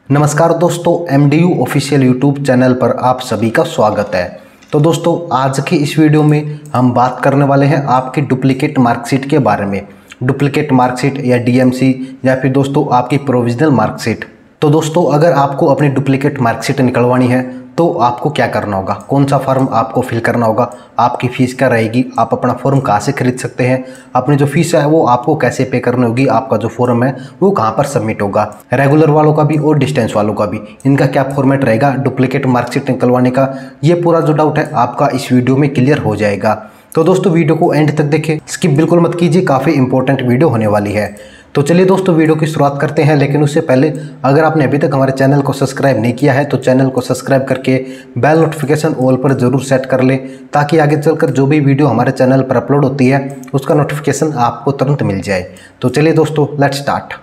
नमस्कार दोस्तों, MDU official YouTube channel पर आप सभी का स्वागत है। तो दोस्तों, आज की इस वीडियो में हम बात करने वाले हैं आपकी डुप्लीकेट मार्कशीट के बारे में। डुप्लीकेट मार्कशीट या DMC या फिर दोस्तों आपकी प्रोविजनल मार्कशीट। तो दोस्तों, अगर आपको अपनी डुप्लीकेट मार्कशीट निकलवानी है तो आपको क्या करना होगा, कौन सा फॉर्म आपको फिल करना होगा, आपकी फ़ीस क्या रहेगी, आप अपना फॉर्म कहाँ से खरीद सकते हैं, अपनी जो फीस है वो आपको कैसे पे करनी होगी, आपका जो फॉर्म है वो कहाँ पर सबमिट होगा, रेगुलर वालों का भी और डिस्टेंस वालों का भी, इनका क्या फॉर्मेट रहेगा डुप्लीकेट मार्कशीट निकलवाने का, ये पूरा जो डाउट है आपका इस वीडियो में क्लियर हो जाएगा। तो दोस्तों, वीडियो को एंड तक देखें, स्किप बिल्कुल मत कीजिए, काफ़ी इंपॉर्टेंट वीडियो होने वाली है। तो चलिए दोस्तों, वीडियो की शुरुआत करते हैं। लेकिन उससे पहले अगर आपने अभी तक हमारे चैनल को सब्सक्राइब नहीं किया है तो चैनल को सब्सक्राइब करके बेल नोटिफिकेशन ऑल पर जरूर सेट कर लें, ताकि आगे चलकर जो भी वीडियो हमारे चैनल पर अपलोड होती है उसका नोटिफिकेशन आपको तुरंत मिल जाए। तो चलिए दोस्तों, लेट्स स्टार्ट।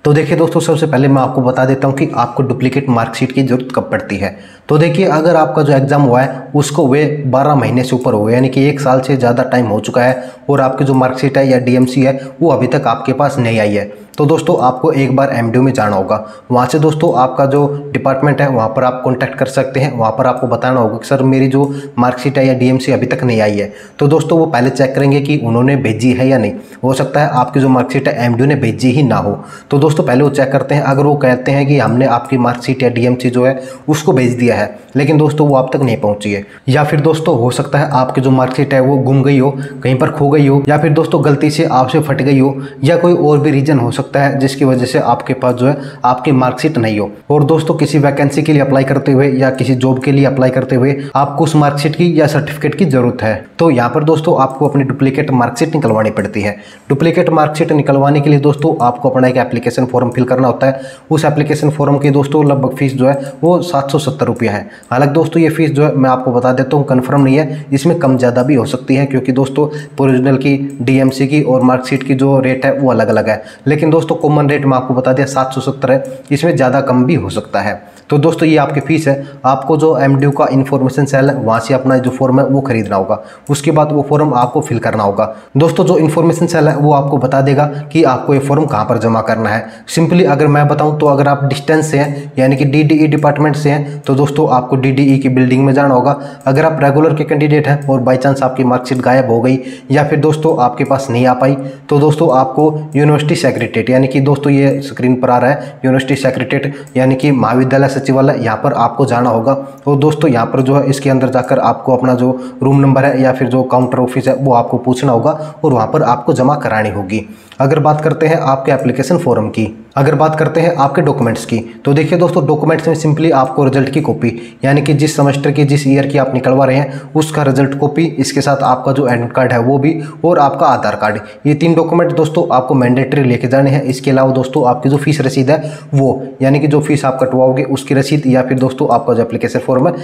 तो देखिए दोस्तों, सबसे पहले मैं आपको बता देता हूं कि आपको डुप्लीकेट मार्कशीट की जरूरत कब पड़ती है। तो देखिए, अगर आपका जो एग्ज़ाम हुआ है उसको वे 12 महीने से ऊपर हो गए, यानी कि 1 साल से ज़्यादा टाइम हो चुका है और आपकी जो मार्कशीट है या DMC है वो अभी तक आपके पास नहीं आई है, तो दोस्तों आपको एक बार MDU में जाना होगा। वहाँ से दोस्तों आपका जो डिपार्टमेंट है वहाँ पर आप कॉन्टैक्ट कर सकते हैं। वहाँ पर आपको बताना होगा कि सर मेरी जो मार्कशीट है या DMC अभी तक नहीं आई है। तो दोस्तों वो पहले चेक करेंगे कि उन्होंने भेजी है या नहीं। हो सकता है आपकी जो मार्कशीट है MDU ने भेजी ही ना हो, तो दोस्तों पहले वो चेक करते हैं। अगर वो कहते हैं कि हमने आपकी मार्कशीट या DMC जो है उसको भेज दिया है, लेकिन दोस्तों वो आप तक नहीं पहुँची है, या फिर दोस्तों हो सकता है आपकी जो मार्कशीट है वो गुम गई हो, कहीं पर खो गई हो, या फिर दोस्तों गलती से आपसे फट गई हो, या कोई और भी रीज़न हो सकता है जिसकी वजह से आपके पास जो है आपकी मार्कशीट नहीं हो। और दोस्तों किसी वैकेंसी के लिए अप्लाई करते हुए या किसी जॉब के लिए अप्लाई करते हुए आपको उस मार्कशीट की या सर्टिफिकेट की जरूरत है, तो यहाँ पर दोस्तों आपको अपनी डुप्लीकेट मार्कशीट निकलवानी पड़ती है। डुप्लीकेट मार्कशीट निकलवाने के लिए दोस्तों आपको अपना एक एप्लीकेशन फॉर्म फिल करना होता है। उस एप्लीकेशन फॉर्म की दोस्तों लगभग फीस जो है वो 770 रुपया है। हालांकि दोस्तों ये फीस जो है मैं आपको बता देता हूँ कन्फर्म नहीं है, इसमें कम ज़्यादा भी हो सकती है, क्योंकि दोस्तों ओरिजिनल की, DMC की और मार्कशीट की जो रेट है वो अलग अलग है। लेकिन दोस्तों कॉमन रेट में आपको बता दिया 770 है, इसमें ज़्यादा कम भी हो सकता है। तो दोस्तों ये आपकी फ़ीस है। आपको जो MDU का इन्फॉर्मेशन सेल है वहाँ से अपना जो फॉर्म है वो खरीदना होगा, उसके बाद वो फॉर्म आपको फिल करना होगा। दोस्तों जो इन्फॉर्मेशन सेल है वो आपको बता देगा कि आपको ये फॉर्म कहाँ पर जमा करना है। सिंपली अगर मैं बताऊँ तो अगर आप डिस्टेंस से हैं यानी कि DDE डिपार्टमेंट से हैं तो दोस्तों आपको DDE की बिल्डिंग में जाना होगा। अगर आप रेगुलर के कैंडिडेट हैं और बाई चांस आपकी मार्कशीट गायब हो गई या फिर दोस्तों आपके पास नहीं आ पाई, तो दोस्तों आपको यूनिवर्सिटी सेक्रेटरीट, यानी कि दोस्तों ये स्क्रीन पर आ रहा है यूनिवर्सिटी सेक्रेटरीट यानी कि महाविद्यालय सचिवालय, यहाँ पर आपको जाना होगा। और दोस्तों यहाँ पर जो है इसके अंदर जाकर आपको अपना जो रूम नंबर है या फिर जो काउंटर ऑफिस है वो आपको पूछना होगा और वहाँ पर आपको जमा करानी होगी। अगर बात करते हैं आपके एप्लीकेशन फॉर्म की, अगर बात करते हैं आपके डॉक्यूमेंट्स की, तो देखिए दोस्तों डॉक्यूमेंट्स में सिंपली आपको रिजल्ट की कॉपी, यानी कि जिस सेमेस्टर की, जिस ईयर की आप निकलवा रहे हैं उसका रिजल्ट कॉपी, इसके साथ आपका जो एडमिट कार्ड है वो भी, और आपका आधार कार्ड, ये 3 डॉक्यूमेंट दोस्तों आपको मैंडेटरी लेके जाने हैं। इसके अलावा दोस्तों आपकी जो फीस रसीद है वो, यानी कि जो फीस आप कटवाओगे उसकी रसीद, या फिर दोस्तों आपका जो एप्लीकेशन फॉर्म है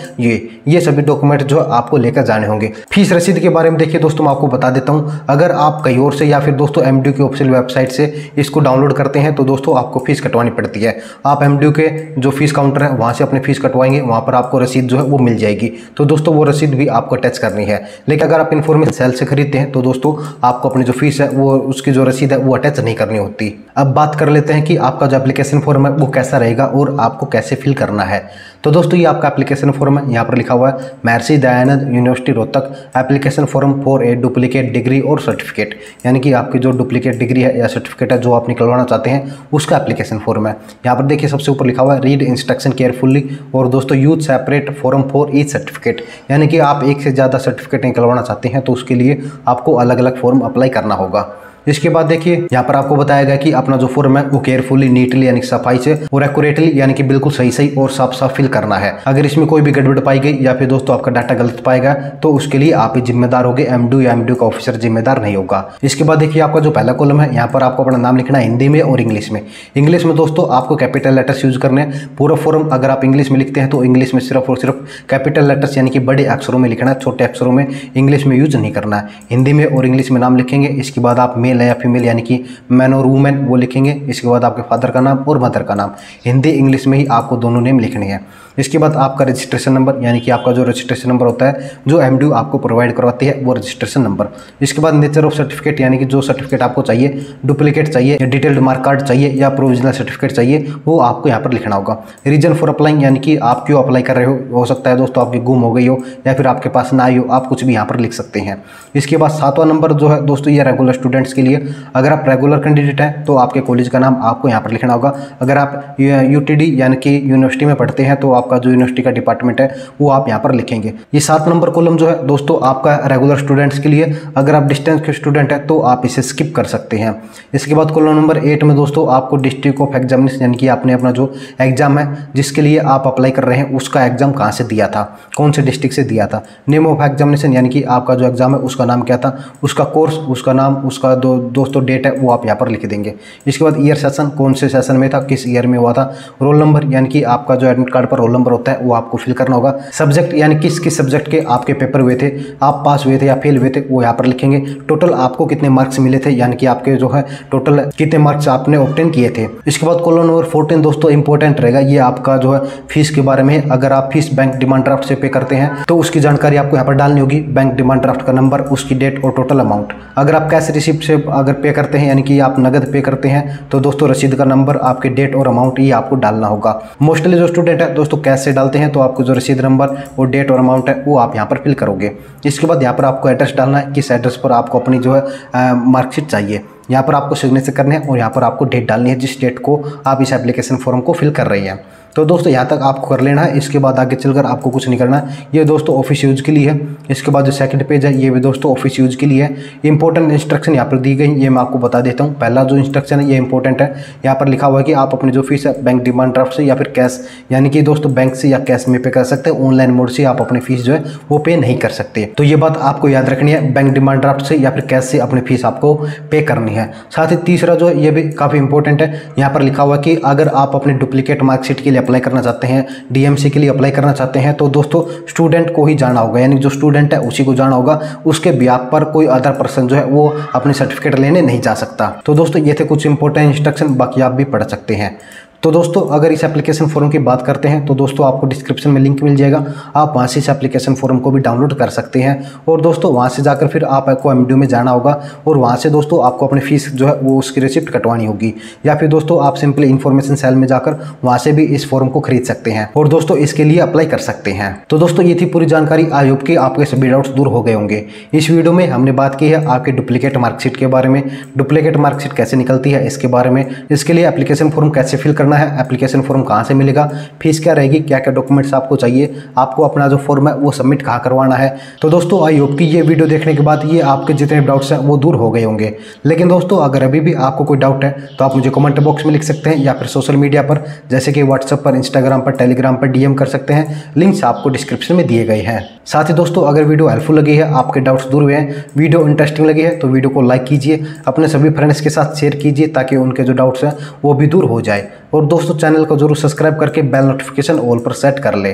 ये सभी डॉक्यूमेंट जो है आपको लेकर जाने होंगे। फीस रसीद के बारे में देखिए दोस्तों मैं आपको बता देता हूँ। अगर आप कहीं और से या फिर दोस्तों MDU की ऑफिशियल वेबसाइट से इसको डाउनलोड करते हैं तो दोस्तों आपको फीस कटवानी पड़ती है। आप MDU के जो फीस काउंटर है वहाँ से अपनी फीस कटवाएंगे, वहाँ पर आपको रसीद जो है वो मिल जाएगी। तो दोस्तों वो रसीद भी आपको अटैच करनी है। लेकिन अगर आप इन्फॉर्मेशन सेल से खरीदते हैं तो दोस्तों आपको अपनी जो फीस है वो, उसकी जो रसीद है वो अटैच नहीं करनी होती। अब बात कर लेते हैं कि आपका जो एप्लीकेशन फॉर्म है वो कैसा रहेगा और आपको कैसे फिल करना है। तो दोस्तों ये आपका एप्लीकेशन फॉर्म है, यहाँ पर लिखा हुआ है Maharshi Dayanand university Rohtak application form for a duplicate degree और सर्टिफिकेट, यानी कि आपकी जो डुप्लीकेट डिग्री है या सर्टिफिकेट है जो आप निकलवाना चाहते हैं उसका एप्लीकेशन फॉर्म है। यहाँ पर देखिए सबसे ऊपर लिखा हुआ है रीड इंस्ट्रक्शन केयरफुली, और दोस्तों use separate form for each certificate, यानी कि आप एक से ज़्यादा सर्टिफिकेट निकलवाना चाहते हैं तो उसके लिए आपको अलग अलग फॉर्म अप्लाई करना होगा। इसके बाद देखिए यहाँ पर आपको बताया गया कि अपना जो फॉर्म है वो केयरफुली, नीटली यानी सफाई से और एक्यूरेटली यानी कि बिल्कुल सही और साफ साफ फिल करना है। अगर इसमें कोई भी गड़बड़ पाई गई या फिर दोस्तों आपका डाटा गलत पाएगा तो उसके लिए आप ही जिम्मेदार होगे, MDU या MDU का ऑफिसर जिम्मेदार नहीं होगा। इसके बाद देखिए आपका जो पहला कॉलम है यहाँ पर आपको अपना नाम लिखना है हिंदी में और इंग्लिश में। इंग्लिश में दोस्तों आपको कैपिटल लेटर्स यूज करने हैं। पूरा फॉर्म अगर आप इंग्लिश में लिखते हैं तो इंग्लिश में सिर्फ और सिर्फ कैपिटल लेटर्स यानी कि बड़े अक्षरों में लिखना है, छोटे अक्षरों में इंग्लिश में यूज नहीं करना है। हिंदी में और इंग्लिश में नाम लिखेंगे। इसके बाद आप मेल मेल है या फीमेल यानी कि मैन और वुमेन वो लिखेंगे। इसके बाद आपके फादर का नाम और मदर का नाम, हिंदी इंग्लिश में ही आपको दोनों नेम लिखने हैं। इसके बाद आपका रजिस्ट्रेशन नंबर यानी कि आपका जो रजिस्ट्रेशन नंबर होता है जो एमडीयू आपको प्रोवाइड करवाती है वो रजिस्ट्रेशन नंबर। इसके बाद नेचर ऑफ सर्टिफिकेट यानी कि जो सर्टिफिकेट आपको चाहिए, डुप्लीकेट चाहिए या डिटेल्ड मार्क कार्ड चाहिए या प्रोविजनल सर्टिफिकेट चाहिए, वो आपको यहाँ पर लिखना होगा। रीजन फॉर अप्लाइंग यानी कि आप क्यों अप्लाई कर रहे हो सकता है दोस्तों आपकी गुम हो गई हो या फिर आपके पास ना आई हो, आप कुछ भी यहाँ पर लिख सकते हैं। इसके बाद 7वां नंबर जो है दोस्तों ये रेगुलर स्टूडेंट्स के लिए, अगर आप रेगुलर कैंडिडेट हैं तो आपके कॉलेज का नाम आपको यहाँ पर लिखना होगा। अगर आप यूटीडी यानी कि यूनिवर्सिटी में पढ़ते हैं तो आपका जो यूनिवर्सिटी का डिपार्टमेंट है वो आप यहाँ पर लिखेंगे। ये 7 नंबर कॉलम जो है दोस्तों आपका रेगुलर स्टूडेंट्स के लिए, अगर आप डिस्टेंस के स्टूडेंट हैं तो आप इसे स्किप कर सकते हैं। इसके बाद कॉलम नंबर 8 में दोस्तों आपको डिस्ट्रिक्ट ऑफ एग्जामिनेशन यानी कि आपने अपना जो एग्जाम है जिसके लिए आप अप्लाई कर रहे हैं उसका एग्जाम कहाँ से दिया था, कौन से डिस्ट्रिक्ट से दिया था। नेम ऑफ एग्जामिनेशन यानी कि आपका जो एग्जाम है उसका नाम क्या था, उसका कोर्स, उसका नाम, उसका दोस्तों डेट है वो आप यहाँ पर लिख देंगे। इसके बाद ईयर सेशन, कौन से सेशन में था, किस ईयर में हुआ था। रोल नंबर यानी कि आपका जो एडमिट कार्ड पर रोल नंबर होता है वो आपको फिल करना होगा। सब्जेक्ट यानी किस किस सब्जेक्ट के आपके पेपर हुए थे, आप पास हुए थे या फेल हुए थे, वो यहाँ पर लिखेंगे। टोटल आपको कितने मार्क्स मिले थे यानी कि आपके जो है टोटल कितने मार्क्स आपने ऑब्टेन किए थे। इसके बाद कॉलम नंबर 14 दोस्तों इंपॉर्टेंट रहेगा, ये आपका जो है फीस के बारे में। अगर आप फीस बैंक डिमांड ड्राफ्ट से पे करते हैं तो उसकी जानकारी आपको यहाँ पर डालनी होगी, बैंक डिमांड ड्राफ्ट का नंबर, उसकी डेट और टोटल अमाउंट। अगर आप कैश रिसिप्ट से अगर पे करते हैं यानी कि आप नगद पे करते हैं तो दोस्तों रसीद का नंबर, आपके डेट और अमाउंट ये आपको डालना होगा। मोस्टली जो स्टूडेंट है दोस्तों कैश से डालते हैं तो आपको जो रसीद नंबर और डेट और अमाउंट है वो आप यहाँ पर फिल करोगे। इसके बाद यहाँ पर आपको एड्रेस डालना है, किस एड्रेस पर आपको अपनी जो है मार्कशीट चाहिए। यहाँ पर आपको सिग्नेचर करने हैं और यहाँ पर आपको डेट डालनी है जिस डेट को आप इस एप्लीकेशन फॉर्म को फिल कर रही हैं। तो दोस्तों यहाँ तक आपको कर लेना है। इसके बाद आगे चलकर आपको कुछ नहीं करना है, ये दोस्तों ऑफिस यूज के लिए है। इसके बाद जो सेकंड पेज है ये भी दोस्तों ऑफिस यूज के लिए है। इंपॉर्टेंट इंस्ट्रक्शन यहाँ पर दी गई, ये मैं आपको बता देता हूँ। पहला जो इंस्ट्रक्शन है ये इंपॉर्टेंट है, यहाँ पर लिखा हुआ है कि आप अपनी जो फीस है बैंक डिमांड ड्राफ्ट से या फिर कैश यानी कि दोस्तों बैंक से या कैश में पे कर सकते हैं। ऑनलाइन मोड से आप अपनी फीस जो है वो पे नहीं कर सकते। तो ये बात आपको याद रखनी है, बैंक डिमांड ड्राफ्ट से या फिर कैश से अपनी फीस आपको पे करनी है। साथ ही तीसरा जो है ये भी काफ़ी इंपॉर्टेंट है, यहाँ पर लिखा हुआ है कि अगर आप अपने डुप्लीकेट मार्कशीट के लिए अप्लाई करना चाहते हैं, डीएमसी के लिए अप्लाई करना चाहते हैं तो दोस्तों स्टूडेंट को ही जाना होगा, यानी जो स्टूडेंट है उसी को जाना होगा। उसके बिहाफ पर कोई अदर पर्सन जो है वो अपने सर्टिफिकेट लेने नहीं जा सकता। तो दोस्तों ये थे कुछ इंपॉर्टेंट इंस्ट्रक्शन, बाकी आप भी पढ़ सकते हैं। तो दोस्तों अगर इस एप्लीकेशन फॉर्म की बात करते हैं तो दोस्तों आपको डिस्क्रिप्शन में लिंक मिल जाएगा, आप वहां से इस एप्लीकेशन फॉर्म को भी डाउनलोड कर सकते हैं। और दोस्तों वहां से जाकर फिर आपको एमडीयू में जाना होगा और वहां से दोस्तों आपको अपनी फीस जो है वो उसकी रिसिप्ट कटवानी होगी, या फिर दोस्तों आप सिंपली इन्फॉर्मेशन सेल में जाकर वहां से भी इस फॉर्म को खरीद सकते हैं और दोस्तों इसके लिए अप्लाई कर सकते हैं। तो दोस्तों ये थी पूरी जानकारी, आई होप कि आपके सभी डाउट्स दूर हो गए होंगे। इस वीडियो में हमने बात की है आपके डुप्लीकेट मार्कशीट के बारे में, डुप्लीकेट मार्कशीट कैसे निकलती है इसके बारे में, इसके लिए एप्लीकेशन फॉर्म कैसे फिल करना है, एप्लीकेशन फॉर्म कहाँ से मिलेगा, फीस क्या रहेगी, क्या क्या डॉक्यूमेंट्स आपको चाहिए, आपको अपना जो फॉर्म है वो सबमिट कहाँ करवाना है। तो दोस्तों आई होप कि ये वीडियो देखने के बाद ये आपके जितने डाउट्स हैं वो दूर हो गए होंगे। लेकिन दोस्तों अगर अभी भी आपको कोई डाउट है तो आप मुझे कमेंट बॉक्स में लिख सकते हैं या फिर सोशल मीडिया पर जैसे कि व्हाट्सएप पर, इंस्टाग्राम पर, टेलीग्राम पर डीएम कर सकते हैं, लिंक्स आपको डिस्क्रिप्शन में दिए गए हैं। साथ ही दोस्तों अगर वीडियो हेल्पफुल लगी है, आपके डाउट्स दूर हुए हैं, वीडियो इंटरेस्टिंग लगी है तो वीडियो को लाइक कीजिए, अपने सभी फ्रेंड्स के साथ शेयर कीजिए ताकि उनके जो डाउट्स हैं वो भी दूर हो जाए। और दोस्तों चैनल को जरूर सब्सक्राइब करके बेल नोटिफिकेशन ऑल पर सेट कर ले।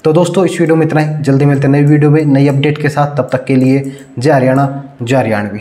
तो दोस्तों इस वीडियो में इतना ही, जल्दी मिलते हैं नई वीडियो में नई अपडेट के साथ, तब तक के लिए जय हरियाणा जय हरियाणवी।